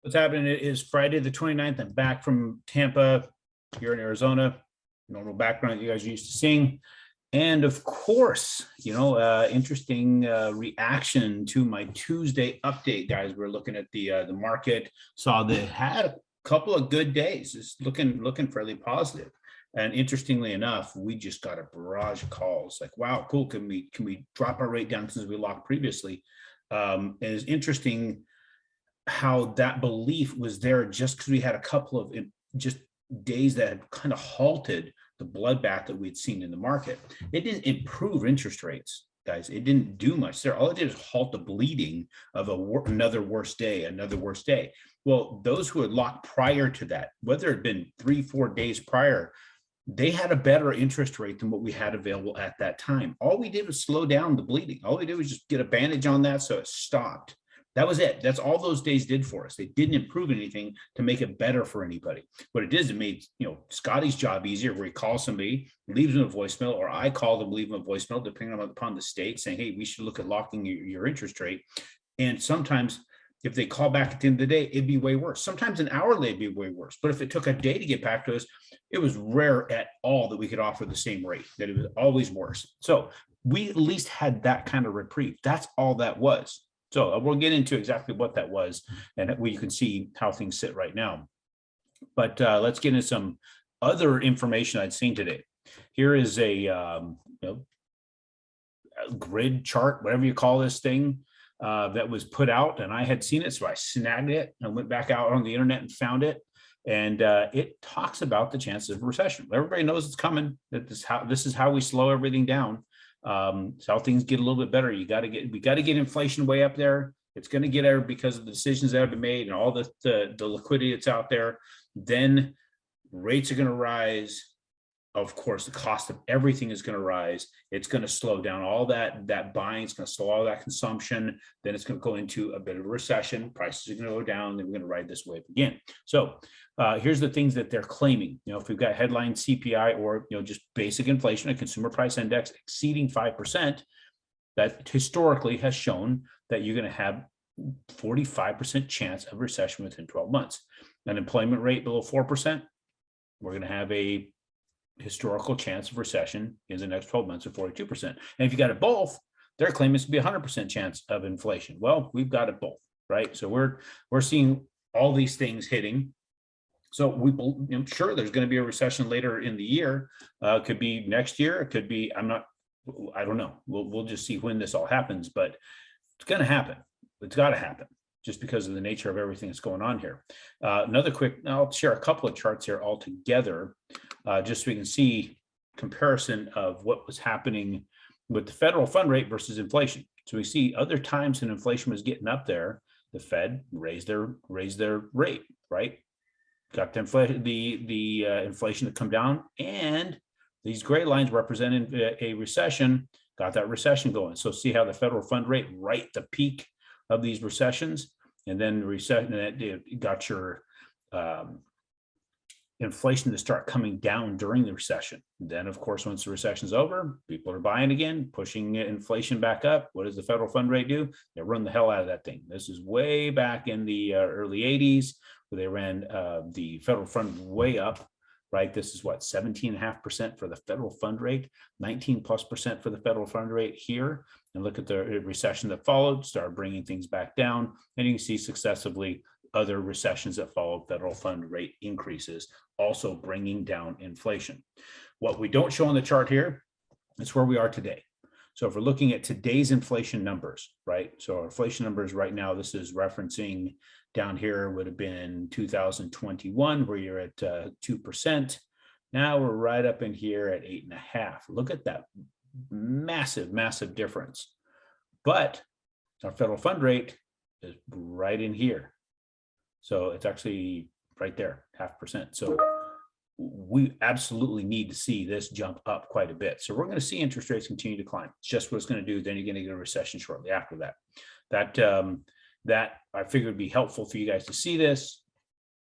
What's happening is Friday the 29th. I'm back from Tampa here in Arizona. Normal background you guys are used to seeing. And of course, interesting reaction to my Tuesday update, guys. We're looking at the market, saw that it had a couple of good days. It's looking fairly positive. And interestingly enough, we just got a barrage of calls like, wow, cool. Can we drop our rate down since we locked previously? And it's interesting how that belief was there just because we had a couple of just days that had kind of halted the bloodbath that we'd seen in the market. It didn't improve interest rates, guys. It didn't do much there. All it did was halt the bleeding of another worse day. Well, those who had locked prior to that, whether it had been 3-4 days prior, they had a better interest rate than what we had available at that time. All we did was slow down the bleeding. All we did was just get a bandage on that so it stopped. That was it. That's all those days did for us. They didn't improve anything to make it better for anybody. What it did is it made Scotty's job easier, where he calls somebody, leaves them a voicemail, or I call them, leave them a voicemail, depending upon the state, saying, hey, we should look at locking your interest rate. And sometimes if they call back at the end of the day, it'd be way worse. Sometimes an hour late, it'd be way worse. But if it took a day to get back to us, it was rare at all that we could offer the same rate, that it was always worse. So we at least had that kind of reprieve. That's all that was. So we'll get into exactly what that was, and you can see how things sit right now. But let's get into some other information I'd seen today. Here is a grid chart, whatever you call this thing, that was put out, and I had seen it, so I snagged it and went back out on the internet and found it. And it talks about the chances of recession. Everybody knows it's coming. That this is how we slow everything down. So how things get a little bit better. We got to get inflation way up there. It's going to get there because of the decisions that have been made and all the liquidity that's out there. Then rates are going to rise. Of course, the cost of everything is going to rise. It's going to slow down all that buying. It's going to slow all that consumption. Then it's going to go into a bit of a recession. Prices are going to go down. Then we're going to ride this wave again. So here's the things that they're claiming. If we've got headline CPI or just basic inflation, a consumer price index exceeding 5%, that historically has shown that you're going to have 45% chance of recession within 12 months. An employment rate below 4%, we're going to have a historical chance of recession in the next 12 months of 42%. And if you got it both, they're claiming it's going to be 100% chance of inflation. Well, we've got it both, right? So we're seeing all these things hitting. So I'm sure there's going to be a recession later in the year. Could be next year. It could be, I don't know. We'll just see when this all happens, but it's going to happen. It's got to happen just because of the nature of everything that's going on here. I'll share a couple of charts here all together, just so we can see comparison of what was happening with the federal fund rate versus inflation. So we see other times when inflation was getting up there, the Fed raised their rate, right? Got the inflation to come down, and these gray lines representing a recession, got that recession going. So see how the federal fund rate right at the peak of these recessions, and then the recession, and it got your inflation to start coming down during the recession. Then, of course, once the recession's over, people are buying again, pushing inflation back up. What does the federal fund rate do? They run the hell out of that thing. This is way back in the early 80s, where they ran the federal fund way up, right? This is what, 17.5% for the federal fund rate, 19+% for the federal fund rate here. And look at the recession that followed, start bringing things back down. And you can see successively other recessions that followed federal fund rate increases, also bringing down inflation. What we don't show on the chart here is where we are today. So if we're looking at today's inflation numbers, right? So our inflation numbers right now, this is referencing down here would have been 2021, where you're at 2%. Now we're right up in here at 8.5. Look at that massive, massive difference. But our federal fund rate is right in here. So it's actually right there, 0.5%. So we absolutely need to see this jump up quite a bit. So we're going to see interest rates continue to climb. It's just what it's going to do. Then you're going to get a recession shortly after that. That I figured would be helpful for you guys to see this.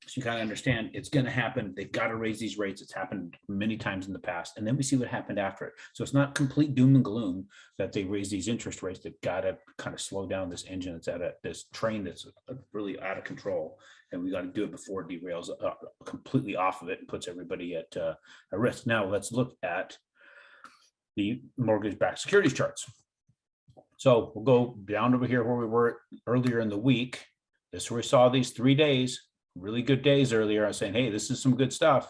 So you kind of understand it's going to happen. They've got to raise these rates. It's happened many times in the past. And then we see what happened after it. So it's not complete doom and gloom that they raise these interest rates. They've got to kind of slow down this engine that's this train that's really out of control. And we got to do it before it derails completely off of it and puts everybody at risk. Now let's look at the mortgage-backed securities charts. So we'll go down over here where we were earlier in the week. This is where we saw these 3 days, really good days earlier. I was saying, hey, this is some good stuff.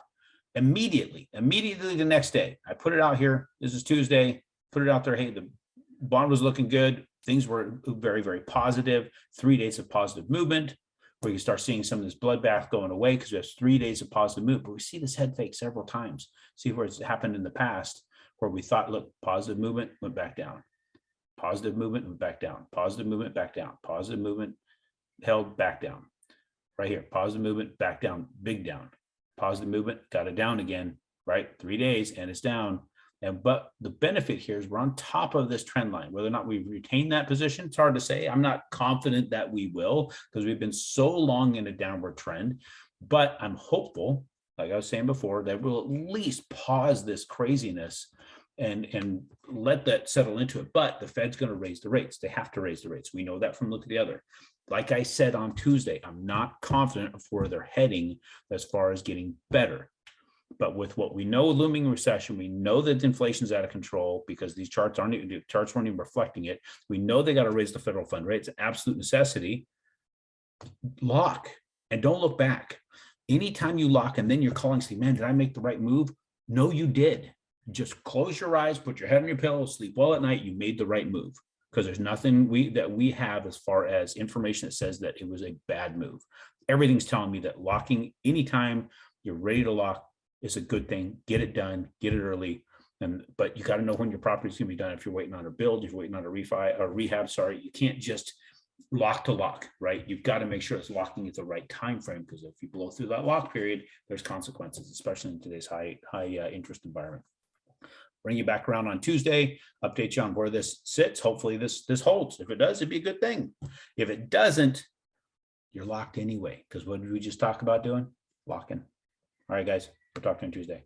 Immediately the next day, I put it out here. This is Tuesday, put it out there. Hey, the bond was looking good. Things were very, very positive. 3 days of positive movement, where you start seeing some of this bloodbath going away because we have 3 days of positive movement. But we see this head fake several times. See where it's happened in the past, where we thought, look, positive movement, went back down. Positive movement, went back down. Positive movement, back down. Positive movement, held back down. Right here, positive movement, back down, big down. Positive movement, got it down again, right? 3 days and it's down. But the benefit here is we're on top of this trend line. Whether or not we retain that position, it's hard to say. I'm not confident that we will because we've been so long in a downward trend. But I'm hopeful, like I was saying before, that we'll at least pause this craziness and let that settle into it. But the Fed's going to raise the rates. They have to raise the rates. We know that from look at the other. Like I said on Tuesday, I'm not confident of where they're heading as far as getting better. But with what we know, looming recession, we know that inflation is out of control because these charts weren't even reflecting it. We know they got to raise the federal fund rate. It's an absolute necessity. Lock and don't look back. Anytime you lock and then you're calling, say, man, did I make the right move? No, you did. Just close your eyes, put your head on your pillow, sleep well at night. You made the right move because there's nothing that we have as far as information that says that it was a bad move. Everything's telling me that locking anytime you're ready to lock is a good thing. Get it done, get it early. But you got to know when your property is going to be done. If you're waiting on a build, if you're waiting on a refi or rehab, you can't just lock to lock, right? You've got to make sure it's locking at the right time frame because if you blow through that lock period, there's consequences, especially in today's high interest environment. Bring you back around on Tuesday, update you on where this sits. Hopefully this holds. If it does, it'd be a good thing. If it doesn't, you're locked anyway. Because what did we just talk about doing? Locking. All right, guys, we'll talk to you on Tuesday.